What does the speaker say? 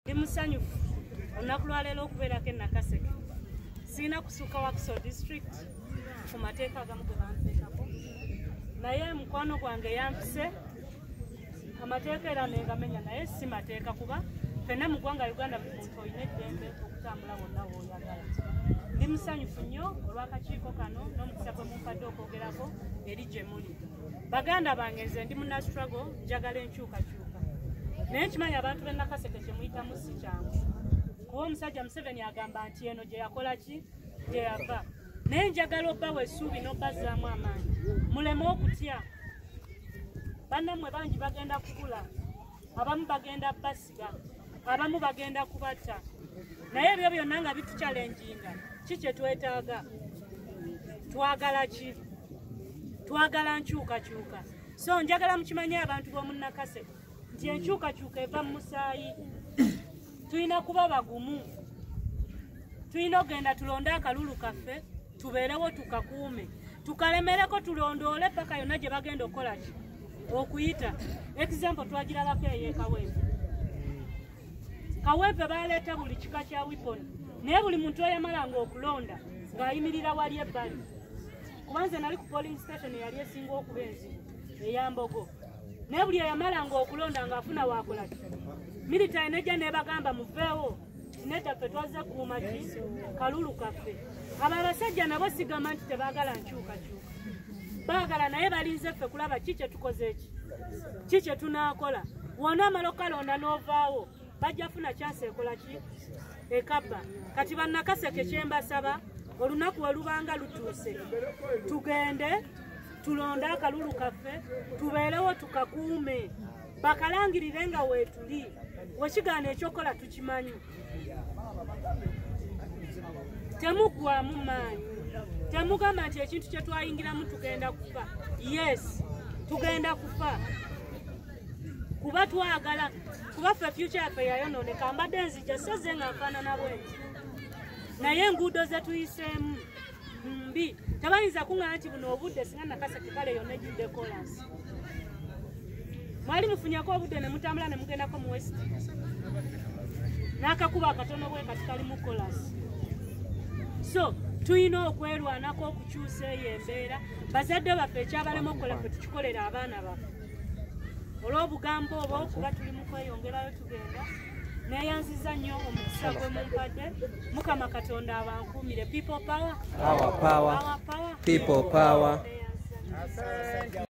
Ndi musanyufu olunaku lwaleero okubeerako e Nakaseke. Sirina kusuuka Wakiso district ku mateeka agamu ge bampeekako, naye mukwano gwange yampise amateeka era nengamenya, naye si mateeka kuba ffenna mu ggwanga Uganda buli muntu olina eddembe okutambula wonna w'oyagala. Ndi musanyufu nnyo olw'akakiiko kano n'omukisa gwe mumpadde okwogerako eri gye muli. Baganda bange, nze ndi muna struggle, njagala enkyukakyuka. Naye nkimanyi abantu b'e Nakaseke kye muyitamu si kyangu. Kuba omusajja Museveni agamba nti eno gye yakola ki, gye yava. Naye njagala obbawa essuubi n'obbazzaamu amaanyi. Muleme okutya. Bannammwe bangi bagenda kugula, abamu bagenda basiga, abamu bagenda kubatta. Naye ebyo byonna nga bituchallenginga, ki kye twetaaga? Twagala ki? Twagala nkyukakyuka. So njagala mukimanye abantu b'omu Nakaseke nti enkyukakyuka eva mu musaayi. Tulina kuba bagumu, tulina ogenda tulonde akalulu kaffe, tubeerewo tukakuume, tukalemereko tulondoole paka yonna gye bagenda okukola ki, okuyita. Example twagirabako eyo Kaweepe. Kaweepe baleeta buli kika kya wiponi, naye buli muntu eyamalanga okulonda ng'ayimirira wali ebbali. Kuba nze nali ku polling station eyali esinga okuba enzibu ey'Ambogo, naye buli eyamalanga okulonda ng'afuna waakola ki. Military nejja nebagamba muveewo, neta ffe twazze kuuma ki, kalulu kaffe. Abo abasajja nabo sigamba nti tebaagala nkyukakyuka, baagala naye balinze ffe kulaba ki kye tukoze ki, ki kye tunaakola. Wonna amala okalonda n'ovaawo bajja funa chance ekola ki, ekabba. Kati bannakaseke kye mbasaba, olunaku we lubanga lutuuse, tugende tulonde akalulu kaffe, tubeerewo tukakuume, bakalangirire nga weetuli. Wekigaana ekyokola tukimanyi. Temuggwaamu maanyi, temugamba nti ekintu kye twayingiramu tugenda kufa. Yes, tugenda kufa kuba twagala, kuba ffe future yaffe yayonooneka. Mbadde nzija sezze nga nfaanana bwenti, naye enguudo ze tuyiseemu mbi. Tebayinza kuŋŋaana nti buno obudde singa Nakaseke kale yonna ejjudde kolansi. Mwali mufunyako obudde ne mutambula ne mugendako mu West, n'akakuba akatono bwe kati kalimu kolansi. So tulina okwerwanako okukyusa eyo embeera. Bazadde baffe ekyabalema okukola ffe tukikolera abaana baffe. Olw'obugambo obwo kuba tuli mu kweyongerayo tugenda. Neeyanziza nnyo omukisa gwe mumpadde. Mukama Katonda abankuumire. People power. Our power. Our power. People power.